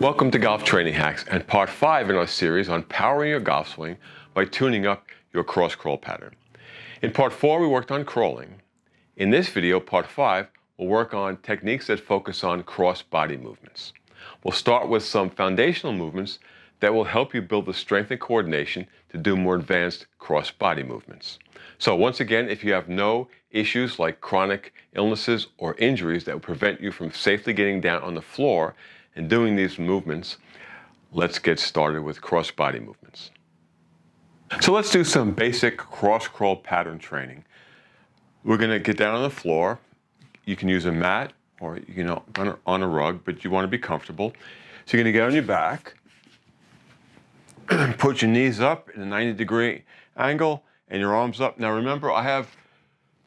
Welcome to Golf Training Hacks and part 5 in our series on powering your golf swing by tuning up your cross crawl pattern. In part 4 we worked on crawling. In this video, part 5, we'll work on techniques that focus on cross body movements. We'll start with some foundational movements that will help you build the strength and coordination to do more advanced cross body movements. So once again, if you have no issues like chronic illnesses or injuries that will prevent you from safely getting down on the floor and doing these movements, let's get started with cross body movements. So let's do some basic cross crawl pattern training. We're going to get down on the floor. You can use a mat or on a rug, but you want to be comfortable. So you're going to get on your back, put your knees up in a 90-degree angle and your arms up. Now remember, I have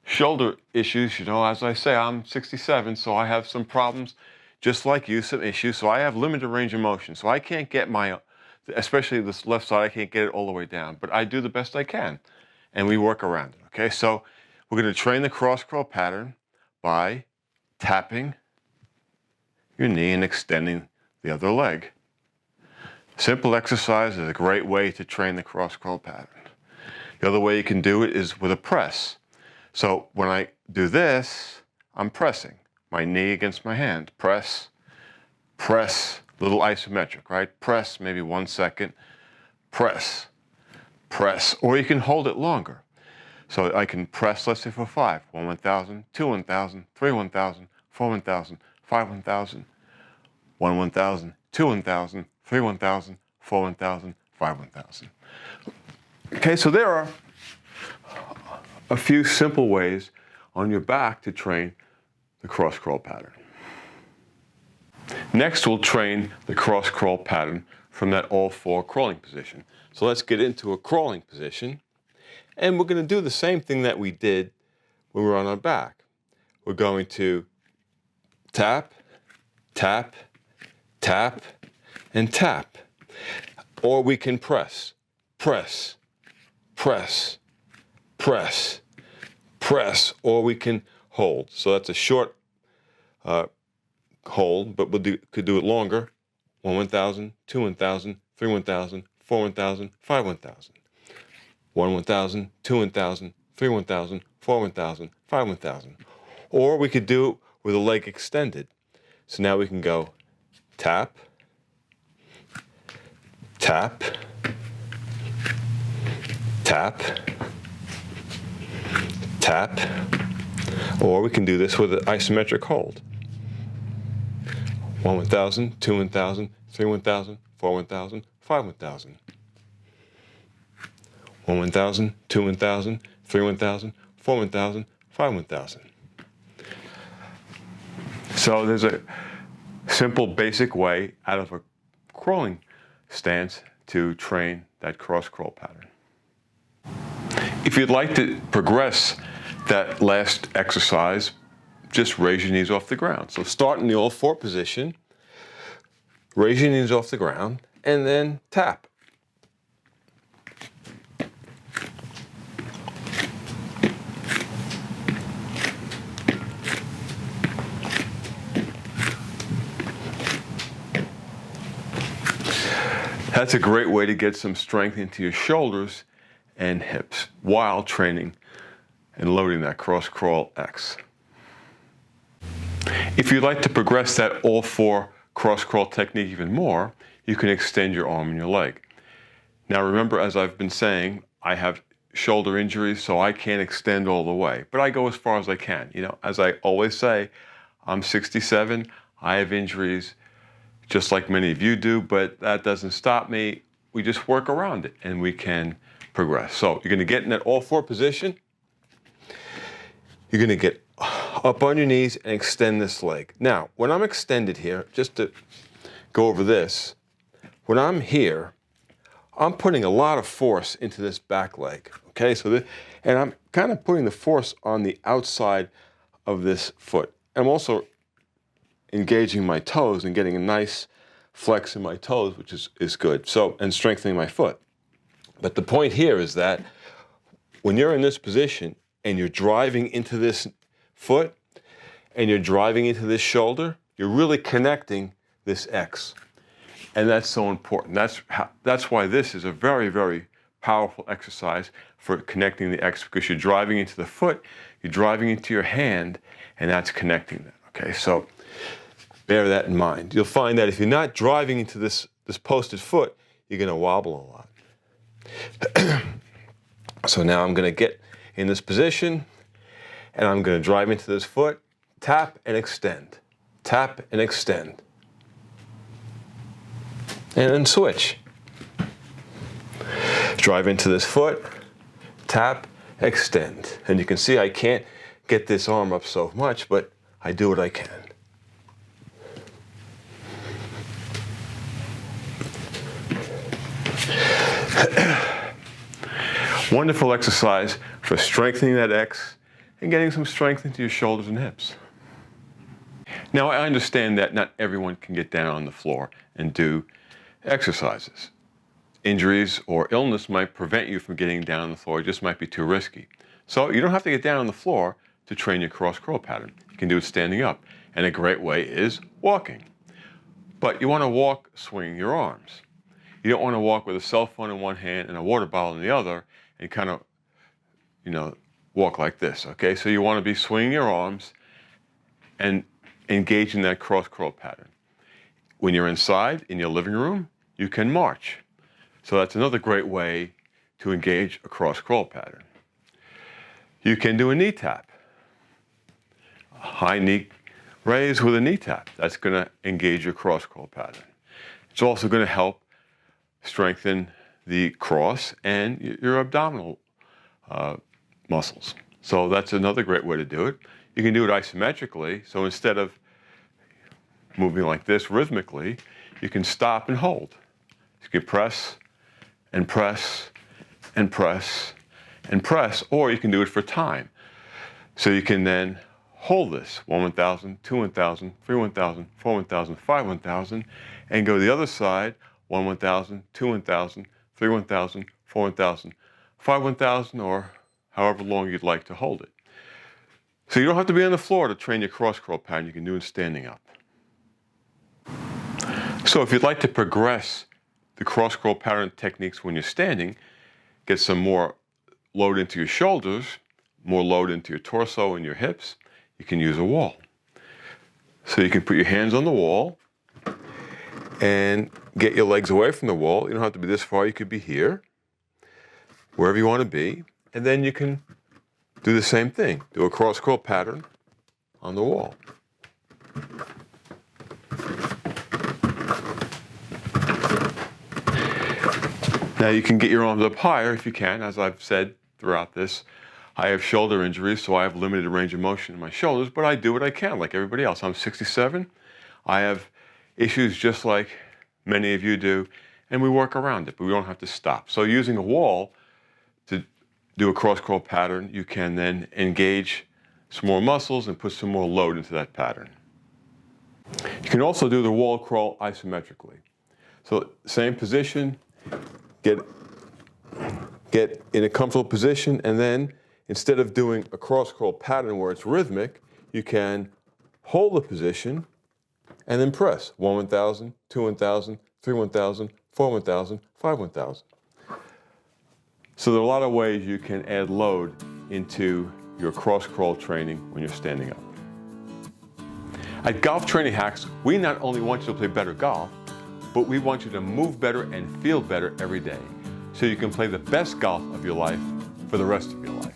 shoulder issues, as I say, I'm 67, so I have some problems just like you, some issues. So I have limited range of motion. So I can't get especially this left side, I can't get it all the way down, but I do the best I can and we work around it, okay? So we're going to train the cross crawl pattern by tapping your knee and extending the other leg. Simple exercise is a great way to train the cross crawl pattern. The other way you can do it is with a press. So when I do this, I'm pressing my knee against my hand. Press, press, little isometric, right? Press, maybe 1 second. Press, press, or you can hold it longer. So I can press, let's say for 5, 1 1,000, 2 1,000, 3 1,000, 4 1,000, 5 1,000, 1 1,000, 2 1,000, 3 1,000, 4 1,000, 5 1,000. Okay, so there are a few simple ways on your back to train the cross crawl pattern. Next, we'll train the cross crawl pattern from that all-four crawling position. So let's get into a crawling position, and we're going to do the same thing that we did when we were on our back. We're going to tap, tap, tap, and tap. Or we can press, press, press, press, press, or we can hold. So that's a short hold, but could do it longer. 1 1,000, 2 1,000, 3 1,000, 4 1,000, 5 1,000. 1 1,000, 2 1,000, 3 1,000, 4 1,000, 5 1,000. Or we could do it with a leg extended. So now we can go tap, tap, tap, tap, or we can do this with an isometric hold. 1 1,000, 2 1,000, 3 1,000, 4 1,000, 5 1,000. 1 1,000, 2 1,000, 3 1,000, 4 1,000, 5 1,000. So there's a simple, basic way out of a crawling stance to train that cross crawl pattern. If you'd like to progress that last exercise, just raise your knees off the ground. So start in the all-four position, raise your knees off the ground, and then tap. That's a great way to get some strength into your shoulders and hips while training and loading that cross crawl X. If you'd like to progress that all-four cross crawl technique even more, you can extend your arm and your leg. Now remember, as I've been saying, I have shoulder injuries, so I can't extend all the way, but I go as far as I can. As I always say, I'm 67, I have injuries just like many of you do, but that doesn't stop me. We just work around it and we can progress. So you're going to get in that all-four position. You're going to get up on your knees and extend this leg. Now, when I'm extended here, just to go over this, when I'm here, I'm putting a lot of force into this back leg, okay? And I'm kind of putting the force on the outside of this foot. I'm also engaging my toes and getting a nice flex in my toes, which is good, and strengthening my foot. But the point here is that when you're in this position and you're driving into this foot and you're driving into this shoulder, you're really connecting this X. And that's so important. That's why this is a very, very powerful exercise for connecting the X, because you're driving into the foot, you're driving into your hand, and that's connecting that. Okay, so bear that in mind. You'll find that if you're not driving into this posted foot, you're going to wobble a lot. So now I'm going to get in this position, and I'm going to drive into this foot, tap and extend, tap and extend, and then switch. Drive into this foot, tap, extend. And you can see I can't get this arm up so much, but I do what I can. Wonderful exercise for strengthening that X and getting some strength into your shoulders and hips. Now, I understand that not everyone can get down on the floor and do exercises. Injuries or illness might prevent you from getting down on the floor. It just might be too risky. So you don't have to get down on the floor to train your cross crawl pattern. You can do it standing up. And a great way is walking. But you want to walk swinging your arms. You don't want to walk with a cell phone in one hand and a water bottle in the other and kind of, walk like this, okay? So you want to be swinging your arms and engaging that cross crawl pattern. When you're inside in your living room, you can march. So that's another great way to engage a cross crawl pattern. You can do a knee tap. A high knee raise with a knee tap. That's going to engage your cross crawl pattern. It's also going to help strengthen the cross and your abdominal muscles. So that's another great way to do it. You can do it isometrically. So instead of moving like this rhythmically, you can stop and hold. You can press and press and press and press, or you can do it for time. So you can then hold this 1 1000, 2 1000, 3 1000, 4 1000, 5 1000, and go to the other side 1 1000, 2 1000, 3 1000, 4 1000, 5 1000, or however long you'd like to hold it. So you don't have to be on the floor to train your cross crawl pattern. You can do it standing up. So if you'd like to progress the cross crawl pattern techniques when you're standing, get some more load into your shoulders, more load into your torso and your hips, you can use a wall. So you can put your hands on the wall and get your legs away from the wall. You don't have to be this far. You could be here, wherever you want to be. And then you can do the same thing. Do a cross crawl pattern on the wall. Now you can get your arms up higher if you can. As I've said throughout this, I have shoulder injuries, so I have limited range of motion in my shoulders, but I do what I can like everybody else. I'm 67. I have issues just like many of you do, and we work around it, but we don't have to stop. So using a wall to do a cross crawl pattern, you can then engage some more muscles and put some more load into that pattern. You can also do the wall crawl isometrically. So same position, get in a comfortable position, and then instead of doing a cross crawl pattern where it's rhythmic, you can hold the position and then press 1 1000, 2 1000, 3 1000, 4 1000, 5 1000. So there are a lot of ways you can add load into your cross crawl training when you're standing up. At Golf Training Hacks, we not only want you to play better golf, but we want you to move better and feel better every day, so you can play the best golf of your life for the rest of your life.